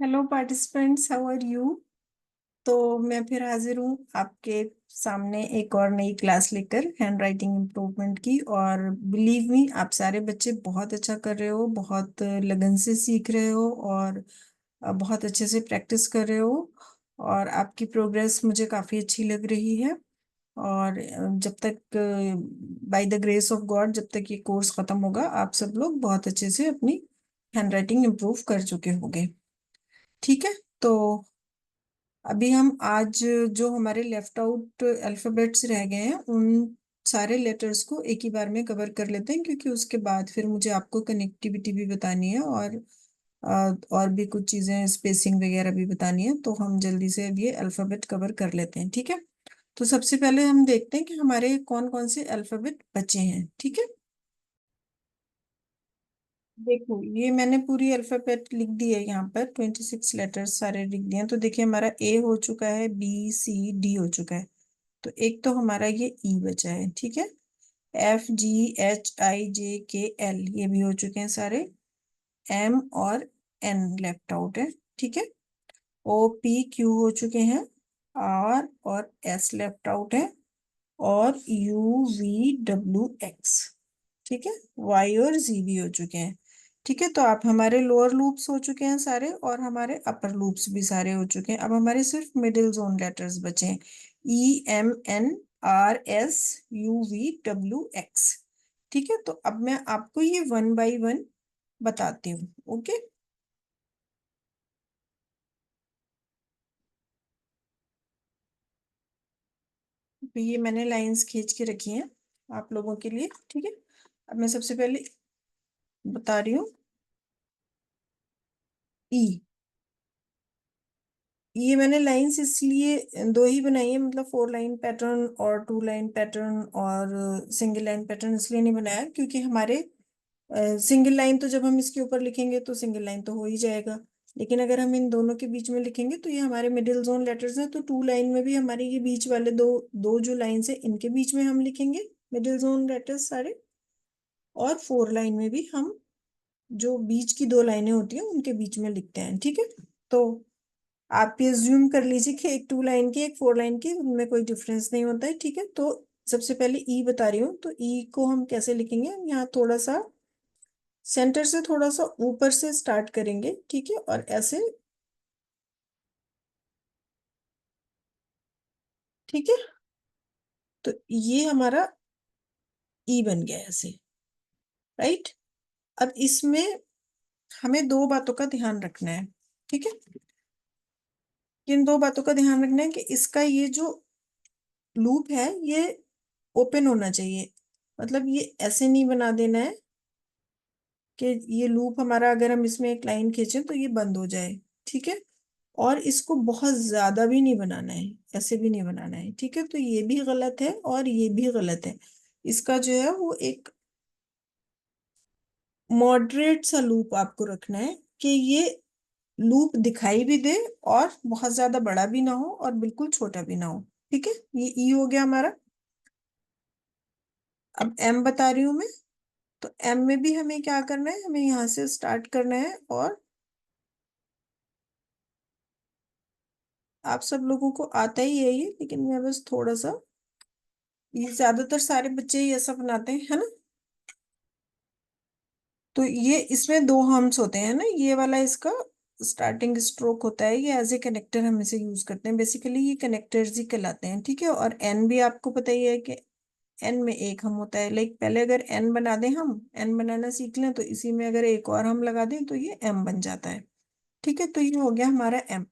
Hello participants, how are you. तो मैं फिर हाजिर हूँ आपके सामने एक और नई क्लास लेकर हैंड राइटिंग इम्प्रूवमेंट की। और बिलीव मी, आप सारे बच्चे बहुत अच्छा कर रहे हो, बहुत लगन से सीख रहे हो और बहुत अच्छे से प्रैक्टिस कर रहे हो। और आपकी प्रोग्रेस मुझे काफ़ी अच्छी लग रही है। और जब तक by the grace of God, जब तक ये कोर्स खत्म होगा, आप सब लोग बहुत अच्छे से अपनी हैंड राइटिंग इम्प्रूव कर चुके होंगे। ठीक है। तो अभी हम आज जो हमारे लेफ्ट आउट अल्फाबेट्स रह गए हैं, उन सारे लेटर्स को एक ही बार में कवर कर लेते हैं, क्योंकि उसके बाद फिर मुझे आपको कनेक्टिविटी भी बतानी है और और भी कुछ चीजें, स्पेसिंग वगैरह भी बतानी है। तो हम जल्दी से अब ये अल्फाबेट कवर कर लेते हैं, ठीक है। तो सबसे पहले हम देखते हैं कि हमारे कौन कौन से अल्फाबेट बचे हैं, ठीक है। देखो, ये मैंने पूरी अल्फाबेट लिख दी है, यहाँ पर 26 लेटर्स सारे लिख दिए हैं। तो देखिए, हमारा ए हो चुका है, बी सी डी हो चुका है। तो एक तो हमारा ये ई बचा है, ठीक है। एफ जी एच आई जे के एल ये भी हो चुके हैं सारे। एम और एन लेफ्ट आउट है, ठीक है। ओ पी क्यू हो चुके हैं। आर और एस लेफ्ट आउट है। और यू वी डब्ल्यू एक्स, ठीक है। वाई और जी भी हो चुके हैं, ठीक है। तो आप हमारे लोअर लूप्स हो चुके हैं सारे, और हमारे अपर लूप्स भी सारे हो चुके हैं। अब हमारे सिर्फ मिडिल जोन लेटर्स बचे हैं, E M N R S U V W X, ठीक है। तो अब मैं आपको ये वन बाय वन बताती हूँ, ओके। तो ये मैंने लाइंस खींच के रखी हैं आप लोगों के लिए, ठीक है। अब मैं सबसे पहले बता रही हूँ ई। ये मैंने लाइंस इसलिए दो ही बनाई है, मतलब 4 लाइन पैटर्न और 2 लाइन पैटर्न और सिंगल लाइन पैटर्न इसलिए नहीं बनाया, क्योंकि हमारे सिंगल लाइन तो जब हम इसके ऊपर लिखेंगे तो सिंगल लाइन तो हो ही जाएगा। लेकिन अगर हम इन दोनों के बीच में लिखेंगे तो ये हमारे मिडिल जोन लेटर्स हैं। तो 2 लाइन में भी हमारे ये बीच वाले दो दो जो लाइन है, इनके बीच में हम लिखेंगे मिडिल जोन लेटर्स सारे। और 4 लाइन में भी हम जो बीच की 2 लाइनें होती हैं उनके बीच में लिखते हैं, ठीक है। तो आप ये ज्यूम कर लीजिए कि एक 2 लाइन की एक 4 लाइन की उनमें कोई डिफरेंस नहीं होता है, ठीक है। तो सबसे पहले ई बता रही हूँ। तो ई को हम कैसे लिखेंगे, यहाँ थोड़ा सा सेंटर से थोड़ा सा ऊपर से स्टार्ट करेंगे, ठीक है। और ऐसे, ठीक है। तो ये हमारा ई बन गया ऐसे, राइट। अब इसमें हमें दो बातों का ध्यान रखना है, ठीक है। किन दो बातों का ध्यान रखना है कि इसका ये जो लूप है ये ओपन होना चाहिए। मतलब ये ऐसे नहीं बना देना है कि ये लूप हमारा, अगर हम इसमें एक लाइन खींचें तो ये बंद हो जाए, ठीक है। और इसको बहुत ज्यादा भी नहीं बनाना है, ऐसे भी नहीं बनाना है, ठीक है। तो ये भी गलत है और ये भी गलत है। इसका जो है वो एक मॉडरेट सा लूप आपको रखना है, कि ये लूप दिखाई भी दे और बहुत ज्यादा बड़ा भी ना हो और बिल्कुल छोटा भी ना हो, ठीक है। ये ई हो गया हमारा। अब एम बता रही हूं मैं। तो एम में भी हमें क्या करना है, हमें यहाँ से स्टार्ट करना है। और आप सब लोगों को आता ही है ये, लेकिन मैं बस थोड़ा सा, ये ज्यादातर सारे बच्चे ही ऐसा बनाते हैं, है ना। तो ये इसमें दो हम्स होते हैं ना, ये वाला इसका स्टार्टिंग स्ट्रोक होता है, ये एज ए कनेक्टर हम इसे यूज करते हैं। बेसिकली ये कनेक्टर्स ही कहलाते हैं, ठीक है। और एन भी आपको पता ही है कि एन में एक हम होता है। लाइक पहले अगर एन बना दें, हम एन बनाना सीख लें, तो इसी में अगर एक और हम लगा दें तो ये एम बन जाता है, ठीक है। तो ये हो गया हमारा एम।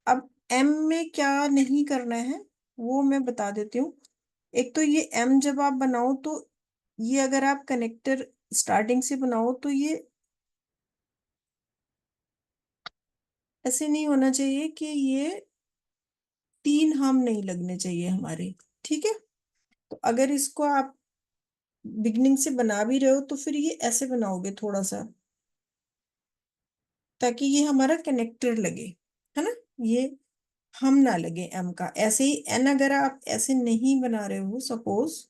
अब एम में क्या नहीं करना है वो मैं बता देती हूँ। एक तो ये एम जब आप बनाओ तो ये अगर आप कनेक्टर स्टार्टिंग से बनाओ तो ये ऐसे नहीं होना चाहिए कि ये 3 हम नहीं लगने चाहिए हमारे, ठीक है। तो अगर इसको आप बिगनिंग से बना भी रहे हो तो फिर ये ऐसे बनाओगे थोड़ा सा, ताकि ये हमारा कनेक्टर लगे, है ना। ये हम ना लगे एम का। ऐसे ही एन अगर आप ऐसे नहीं बना रहे हो, सपोज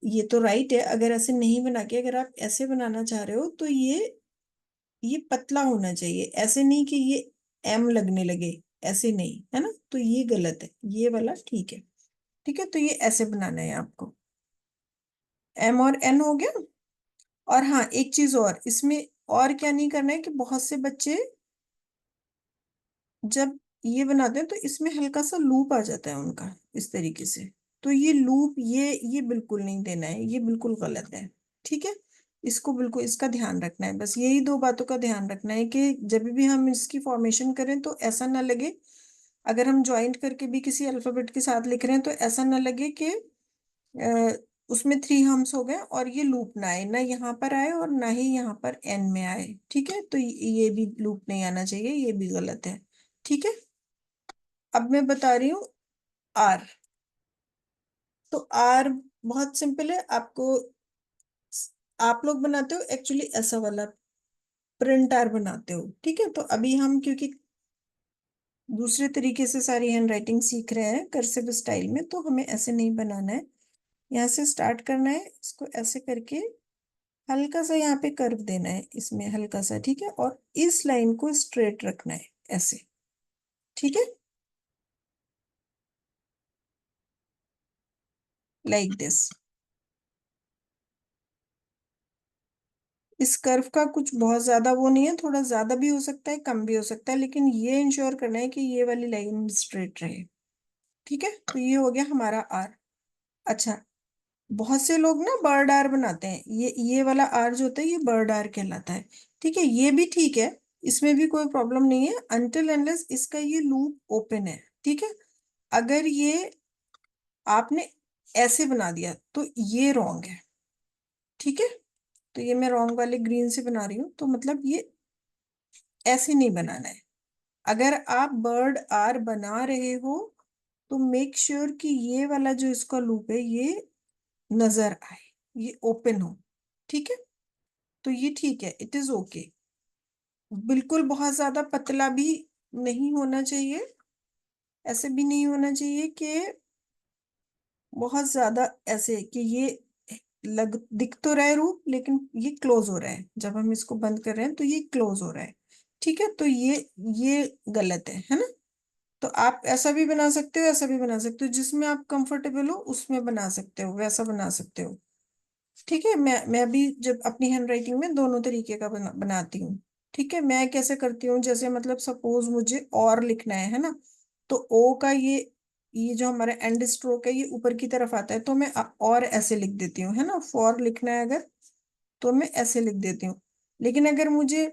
ये तो राइट है, अगर ऐसे नहीं बना के अगर आप ऐसे बनाना चाह रहे हो तो ये पतला होना चाहिए। ऐसे नहीं कि ये एम लगने लगे, ऐसे नहीं, है ना, तो ये गलत है, ये वाला ठीक है। ठीक है, तो ये ऐसे बनाना है आपको। एम और एन हो गया। और हाँ, एक चीज और इसमें, और क्या नहीं करना है कि बहुत से बच्चे जब ये बनाते हैं तो इसमें हल्का सा लूप आ जाता है उनका, इस तरीके से। तो ये लूप, ये बिल्कुल नहीं देना है, ये बिल्कुल गलत है। ठीक है, इसको बिल्कुल, इसका ध्यान रखना है, बस यही दो बातों का ध्यान रखना है कि जब भी हम इसकी फॉर्मेशन करें तो ऐसा ना लगे, अगर हम ज्वाइंट करके भी किसी अल्फाबेट के साथ लिख रहे हैं तो ऐसा ना लगे कि उसमें थ्री हम्स हो गए और ये लूप ना आए, ना यहाँ पर आए और ना ही यहाँ पर एन में आए। ठीक है, तो ये भी लूप नहीं आना चाहिए, ये भी गलत है। ठीक है, अब मैं बता रही हूँ आर। तो आर बहुत सिंपल है आपको, आप लोग बनाते हो एक्चुअली ऐसा वाला प्रिंट आर बनाते हो। ठीक है, तो अभी हम क्योंकि दूसरे तरीके से सारी हैंड राइटिंग सीख रहे हैं कर्सिव स्टाइल में, तो हमें ऐसे नहीं बनाना है। यहाँ से स्टार्ट करना है, इसको ऐसे करके हल्का सा यहाँ पे कर्व देना है इसमें, हल्का सा। ठीक है, और इस लाइन को स्ट्रेट रखना है ऐसे। ठीक है, लाइक दिस। इस कर्व का कुछ बहुत ज्यादा वो नहीं है, थोड़ा ज्यादा भी हो सकता है, कम भी हो सकता है, लेकिन ये इंश्योर करना है कि ये वाली लाइन स्ट्रेट रहे। ठीक है, तो ये हो गया हमारा आर। अच्छा, बहुत से लोग ना बर्ड आर बनाते हैं, ये वाला आर जो होता है ये बर्ड आर कहलाता है। ठीक है, ये भी ठीक है, इसमें भी कोई प्रॉब्लम नहीं है, अनटिल अनलेस इसका ये लूप ओपन है। ठीक है, अगर ये आपने ऐसे बना दिया तो ये रॉन्ग है। ठीक है, तो ये मैं रॉन्ग वाले ग्रीन से बना रही हूँ, तो मतलब ये ऐसे नहीं बनाना है। अगर आप बर्ड आर बना रहे हो तो मेक श्योर कि ये वाला जो इसका लूप है ये नजर आए, ये ओपन हो। ठीक है, तो ये ठीक है, इट इज ओके। बिल्कुल बहुत ज्यादा पतला भी नहीं होना चाहिए, ऐसे भी नहीं होना चाहिए कि बहुत ज्यादा ऐसे कि ये लग दिख तो रहा है रूप लेकिन ये क्लोज हो रहा है, जब हम इसको बंद कर रहे हैं तो ये क्लोज हो रहा है। ठीक है, तो ये गलत है ना। तो आप ऐसा भी बना सकते हो, ऐसा भी बना सकते हो, जिसमें आप कंफर्टेबल हो उसमें बना सकते हो, वैसा बना सकते हो। ठीक है, मैं भी जब अपनी हैंड राइटिंग में दोनों तरीके का बनाती हूँ। ठीक है, मैं कैसे करती हूँ, जैसे मतलब सपोज मुझे और लिखना है ना, तो ओ का ये जो हमारा एंड स्ट्रोक है ये ऊपर की तरफ आता है, तो मैं और ऐसे लिख देती हूँ, है ना, फॉर लिखना है अगर, तो मैं ऐसे लिख देती हूँ। लेकिन अगर मुझे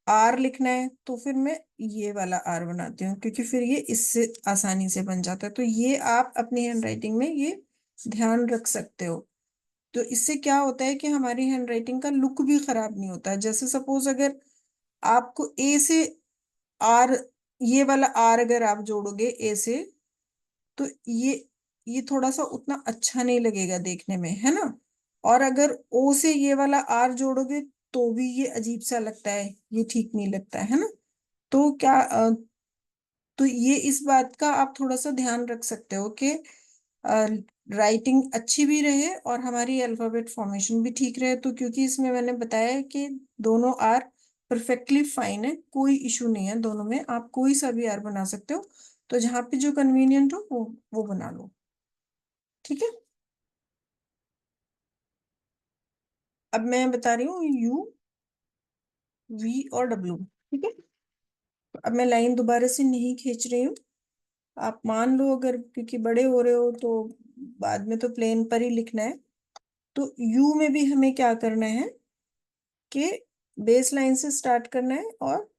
आर लिखना है तो फिर मैं ये वाला आर बनाती हूँ, क्योंकि फिर ये इससे आसानी से बन जाता है। तो ये आप अपनी हैंड राइटिंग में ये ध्यान रख सकते हो। तो इससे क्या होता है कि हमारी हैंडराइटिंग का लुक भी खराब नहीं होता है। जैसे सपोज अगर आपको ए से आर, ये वाला आर अगर आप जोड़ोगे ए से, तो ये थोड़ा सा उतना अच्छा नहीं लगेगा देखने में, है ना। और अगर ओ से ये वाला आर जोड़ोगे तो भी ये अजीब सा लगता है, ये ठीक नहीं लगता है ना। तो क्या तो ये इस बात का आप थोड़ा सा ध्यान रख सकते हो कि राइटिंग अच्छी भी रहे और हमारी अल्फाबेट फॉर्मेशन भी ठीक रहे। तो क्योंकि इसमें मैंने बताया है कि दोनों आर परफेक्टली फाइन है, कोई इशू नहीं है, दोनों में आप कोई सा भी आर बना सकते हो। तो जहाँ पे जो कन्वीनियंट हो वो बना लो। ठीक है, अब मैं बता रही हूँ यू, वी और डब्ल्यू। ठीक है, तो अब मैं लाइन दोबारा से नहीं खींच रही हूँ, आप मान लो अगर क्योंकि बड़े हो रहे हो तो बाद में तो प्लेन पर ही लिखना है। तो यू में भी हमें क्या करना है कि बेस लाइन से स्टार्ट करना है और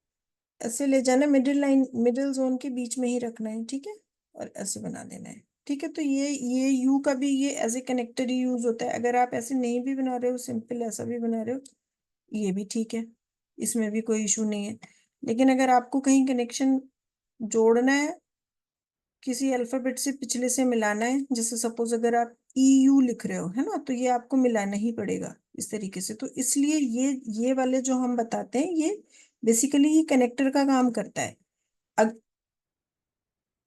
ऐसे ले जाना, मिडिल लाइन मिडिल जोन के बीच में ही रखना है। ठीक है, और ऐसे बना देना है। ठीक है, तो ये यू का भी ये एज ए कनेक्टर ही यूज होता है। अगर आप ऐसे नहीं भी बना रहे हो, सिंपल ऐसा भी बना रहे हो, ये भी ठीक है, इसमें भी कोई इशू नहीं है। लेकिन अगर आपको कहीं कनेक्शन जोड़ना है, किसी अल्फाबेट से पिछले से मिलाना है, जैसे सपोज अगर आप ई यू लिख रहे हो, है ना, तो ये आपको मिलाना ही पड़ेगा इस तरीके से। तो इसलिए ये वाले जो हम बताते हैं ये बेसिकली ये कनेक्टर का काम करता है,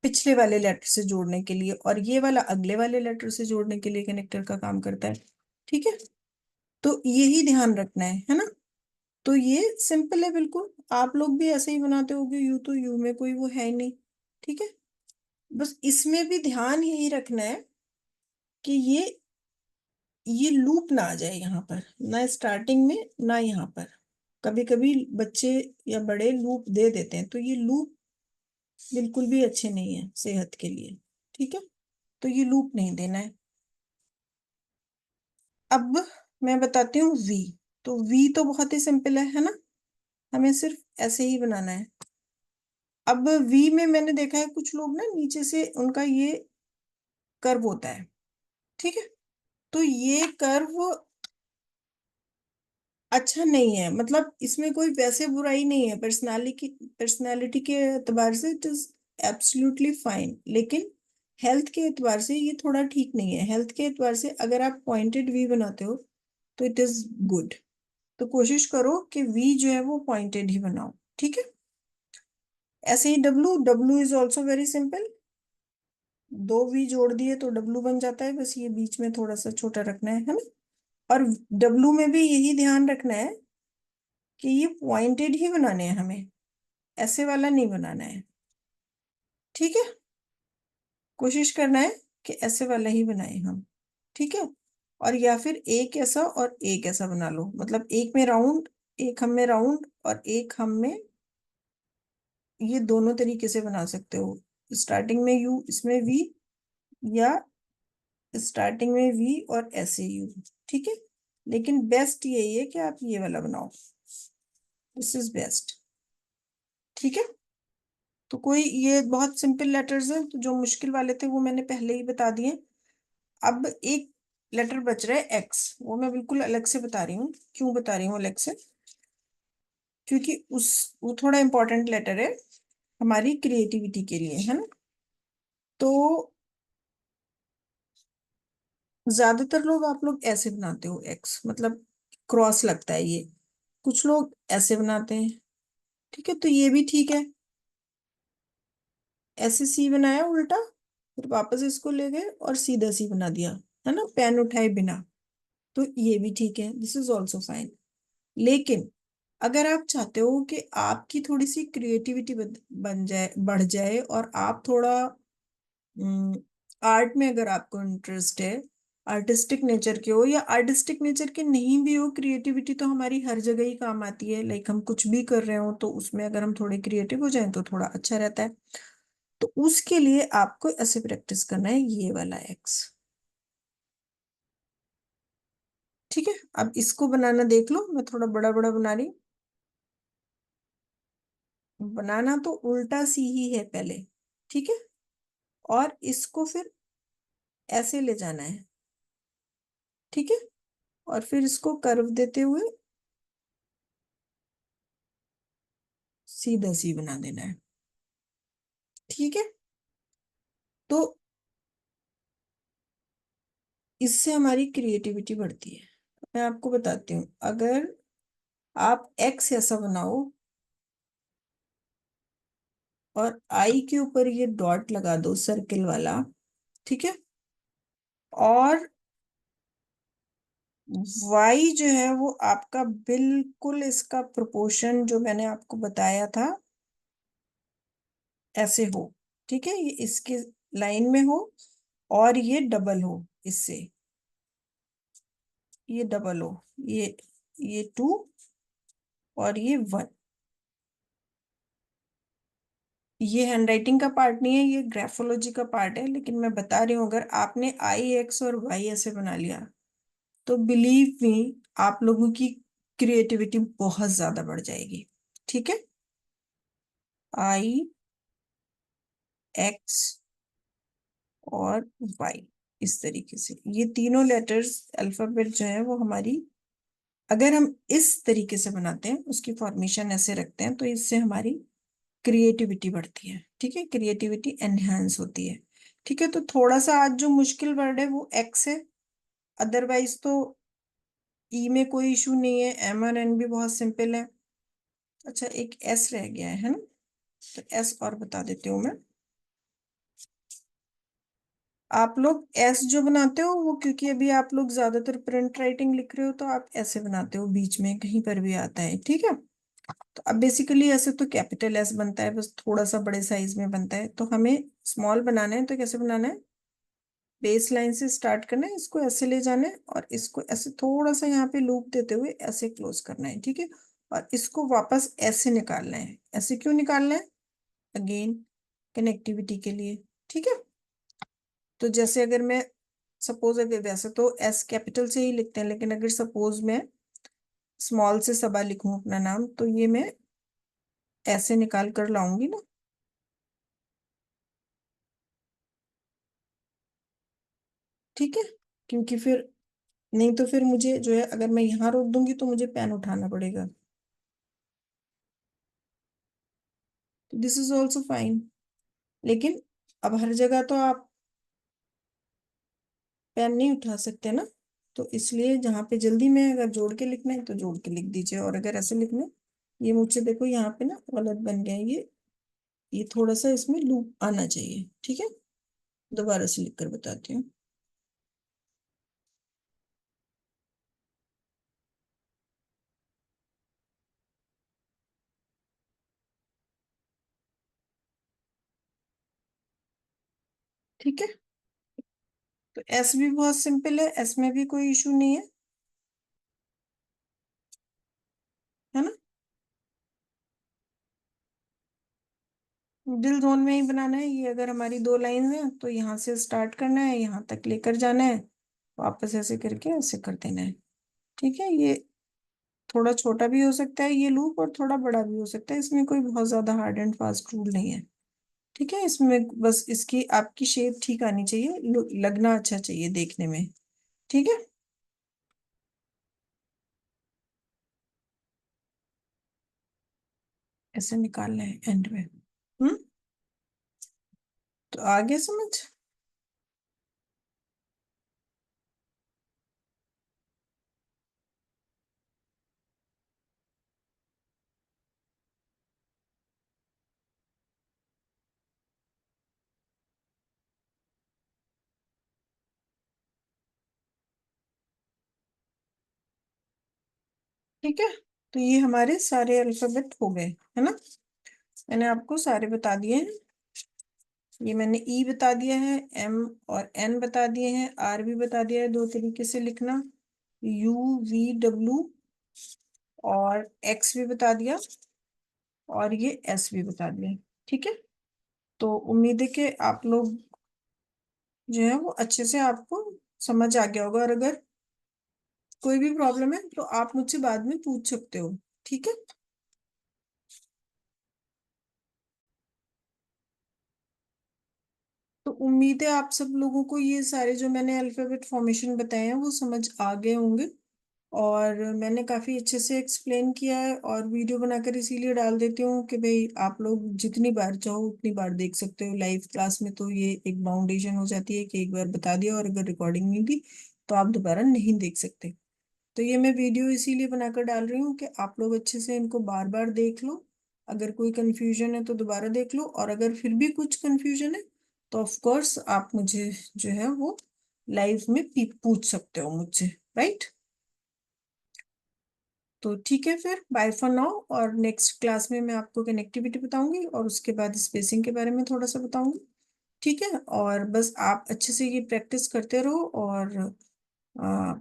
पिछले वाले लेटर से जोड़ने के लिए, और ये वाला अगले वाले लेटर से जोड़ने के लिए कनेक्टर का काम करता है। ठीक है, तो यही ध्यान रखना है ना। तो ये सिंपल है बिल्कुल, आप लोग भी ऐसे ही बनाते होगे, यू तो यू में कोई वो है ही नहीं। ठीक है, बस इसमें भी ध्यान यही रखना है कि ये लूप ना आ जाए यहाँ पर, ना स्टार्टिंग में ना यहाँ पर। कभी कभी बच्चे या बड़े लूप दे देते हैं, तो ये लूप बिल्कुल भी अच्छे नहीं है सेहत के लिए। ठीक है, तो ये लूप नहीं देना है। अब मैं बताती हूँ वी। तो वी तो बहुत ही सिंपल है ना, हमें सिर्फ ऐसे ही बनाना है। अब वी में मैंने देखा है कुछ लोग ना नीचे से उनका ये कर्व होता है। ठीक है, तो ये कर्व अच्छा नहीं है, मतलब इसमें कोई वैसे बुराई नहीं है, पर्सनालिटी के एतबार से इट इज एब्सोल्युटली फाइन, लेकिन हेल्थ के एतबार से ये थोड़ा ठीक नहीं है। हेल्थ के एतबार से अगर आप पॉइंटेड वी बनाते हो तो इट इज गुड। तो कोशिश करो कि वी जो है वो पॉइंटेड ही बनाओ। ठीक है, ऐसे ही W, W is also very simple. दो वी जोड़ दिए तो डब्लू बन जाता है, बस ये बीच में थोड़ा सा छोटा रखना है ना। और डब्लू में भी यही ध्यान रखना है कि ये पॉइंटेड ही बनाने हैं हमें, ऐसे वाला नहीं बनाना है। ठीक है, कोशिश करना है कि ऐसे वाला ही बनाए हम। ठीक है, और या फिर एक ऐसा और एक ऐसा बना लो, मतलब एक में राउंड, एक हम में राउंड और एक हम में, ये दोनों तरीके से बना सकते हो। स्टार्टिंग में यू, इसमें वी, या स्टार्टिंग में वी और ऐसे यू। ठीक है, लेकिन बेस्ट यही है कि आप ये वाला बनाओ, दिस इज बेस्ट। ठीक है, तो कोई, ये बहुत सिंपल लेटर्स हैं, तो जो मुश्किल वाले थे वो मैंने पहले ही बता दिए। अब एक लेटर बच रहा है एक्स, वो मैं बिल्कुल अलग से बता रही हूँ। क्यों बता रही हूँ अलग से? क्योंकि उस वो थोड़ा इंपॉर्टेंट लेटर है हमारी क्रिएटिविटी के लिए, है ना। तो ज्यादातर लोग, आप लोग ऐसे बनाते हो एक्स, मतलब क्रॉस लगता है ये। कुछ लोग ऐसे बनाते हैं। ठीक है, तो ये भी ठीक है। ऐसे सी बनाया उल्टा, फिर वापस इसको ले गए और सीधा सी बना दिया, है ना, पेन उठाए बिना। तो ये भी ठीक है, दिस इज ऑल्सो फाइन। लेकिन अगर आप चाहते हो कि आपकी थोड़ी सी क्रिएटिविटी बन जाए, बढ़ जाए, और आप थोड़ा आर्ट में, अगर आपको इंटरेस्ट है, आर्टिस्टिक नेचर के हो या आर्टिस्टिक नेचर के नहीं भी हो, क्रिएटिविटी तो हमारी हर जगह ही काम आती है। लाइक हम कुछ भी कर रहे हो तो उसमें अगर हम थोड़े क्रिएटिव हो जाएं तो थोड़ा अच्छा रहता है। तो उसके लिए आपको ऐसे प्रैक्टिस करना है, ये वाला एक्स। ठीक है, अब इसको बनाना देख लो, मैं थोड़ा बड़ा बड़ा बना रही हूँ। बनाना तो उल्टा सी ही है पहले। ठीक है, और इसको फिर ऐसे ले जाना है। ठीक है, और फिर इसको कर्व देते हुए सीधा सी बना देना है। ठीक है, तो इससे हमारी क्रिएटिविटी बढ़ती है। मैं आपको बताती हूँ, अगर आप एक्स ऐसा बनाओ और आई के ऊपर ये डॉट लगा दो सर्किल वाला। ठीक है, और वाई जो है वो आपका बिल्कुल इसका प्रोपोर्शन जो मैंने आपको बताया था ऐसे हो। ठीक है, ये इसके लाइन में हो और ये डबल हो इससे, ये डबल हो, ये टू और ये वन। ये हैंडराइटिंग का पार्ट नहीं है, ये ग्राफोलॉजी का पार्ट है, लेकिन मैं बता रही हूँ अगर आपने आई एक्स और वाई ऐसे बना लिया तो बिलीव मी, आप लोगों की क्रिएटिविटी बहुत ज्यादा बढ़ जाएगी। ठीक है, आई एक्स और वाई, इस तरीके से ये तीनों लेटर्स अल्फाबेट जो है वो हमारी, अगर हम इस तरीके से बनाते हैं, उसकी फॉर्मेशन ऐसे रखते हैं, तो इससे हमारी क्रिएटिविटी बढ़ती है। ठीक है, क्रिएटिविटी एनहांस होती है। ठीक है, तो थोड़ा सा आज जो मुश्किल वर्ड है वो एक्स है, अदरवाइज तो ई में कोई इशू नहीं है, एम और एन भी बहुत सिंपल है। अच्छा, एक एस रह गया है ना, तो एस और बता देती हूँ मैं। आप लोग एस जो बनाते हो वो, क्योंकि अभी आप लोग ज्यादातर प्रिंट राइटिंग लिख रहे हो तो आप ऐसे बनाते हो, बीच में कहीं पर भी आता है, ठीक है। तो अब बेसिकली ऐसे तो कैपिटल एस बनता है, बस थोड़ा सा बड़े साइज में बनता है, तो हमें स्मॉल बनाना है, तो कैसे बनाना है? बेस लाइन से स्टार्ट करना है, इसको ऐसे ले जाना है और इसको ऐसे थोड़ा सा यहाँ पे लूप देते हुए ऐसे क्लोज करना है, ठीक है। और इसको वापस ऐसे निकालना है। ऐसे क्यों निकालना है? अगेन कनेक्टिविटी के लिए, ठीक है। तो जैसे अगर मैं सपोज, अगर वैसे तो एस कैपिटल से ही लिखते हैं, लेकिन अगर सपोज मैं स्मॉल से सबा लिखूं अपना नाम, तो ये मैं ऐसे निकाल कर लाऊंगी ना, ठीक है। क्योंकि फिर नहीं तो फिर मुझे जो है, अगर मैं यहाँ रोक दूंगी तो मुझे पेन उठाना पड़ेगा। तो दिस इज ऑल्सो फाइन। लेकिन अब हर जगह तो आप पेन नहीं उठा सकते ना, तो इसलिए जहाँ पे जल्दी में अगर जोड़ के लिखना है तो जोड़ के लिख दीजिए, और अगर ऐसे लिखना है, ये मुझसे देखो यहाँ पे ना गलत बन गया है ये थोड़ा सा इसमें लूप आना चाहिए, ठीक है। दोबारा से लिख कर बताती हूँ। ठीक है, तो एस भी बहुत सिंपल है, एस में भी कोई इशू नहीं है, है ना। दिल जोन में ही बनाना है ये, अगर हमारी दो लाइन है तो यहाँ से स्टार्ट करना है, यहाँ तक लेकर जाना है, वापस ऐसे करके ऐसे कर देना है, ठीक है। ये थोड़ा छोटा भी हो सकता है ये लूप, और थोड़ा बड़ा भी हो सकता है, इसमें कोई बहुत ज्यादा हार्ड एंड फास्ट रूल नहीं है, ठीक है। इसमें बस इसकी आपकी शेप ठीक आनी चाहिए, लगना अच्छा चाहिए देखने में, ठीक है। ऐसे निकालना है एंड में। हम्म। तो आगे समझ। ठीक है, तो ये हमारे सारे अल्फाबेट हो गए, है ना। मैंने आपको सारे बता दिए हैं। ये मैंने ई बता दिया है, एम और एन बता दिए हैं, आर भी बता दिया है दो तरीके से लिखना, यू वी डब्ल्यू और एक्स भी बता दिया, और ये एस भी बता दिया, ठीक है। तो उम्मीद है कि आप लोग जो है वो अच्छे से आपको समझ आ गया होगा, और अगर कोई भी प्रॉब्लम है तो आप मुझसे बाद में पूछ सकते हो, ठीक है। तो उम्मीद है आप सब लोगों को ये सारे जो मैंने अल्फाबेट फॉर्मेशन बताए हैं वो समझ आ गए होंगे, और मैंने काफी अच्छे से एक्सप्लेन किया है, और वीडियो बनाकर इसीलिए डाल देती हूँ कि भाई आप लोग जितनी बार चाहो उतनी बार देख सकते हो। लाइव क्लास में तो ये एक बाउंडेशन हो जाती है कि एक बार बता दिया और अगर रिकॉर्डिंग नहीं दी तो आप दोबारा नहीं देख सकते। तो ये मैं वीडियो इसीलिए बनाकर डाल रही हूँ कि आप लोग अच्छे से इनको बार बार देख लो। अगर कोई कंफ्यूजन है तो दोबारा देख लो, और अगर फिर भी कुछ कंफ्यूजन है तो ऑफ कोर्स आप मुझे जो है वो लाइव में पूछ सकते हो मुझसे, राइट। तो ठीक है, फिर बाय फॉर नाउ, और नेक्स्ट क्लास में मैं आपको कनेक्टिविटी बताऊंगी और उसके बाद स्पेसिंग के बारे में थोड़ा सा बताऊंगी, ठीक है। और बस आप अच्छे से ये प्रैक्टिस करते रहो, और आ,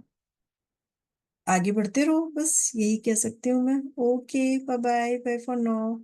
आगे बढ़ते रहो, बस यही कह सकती हूँ मैं। Okay, bye bye, bye for now.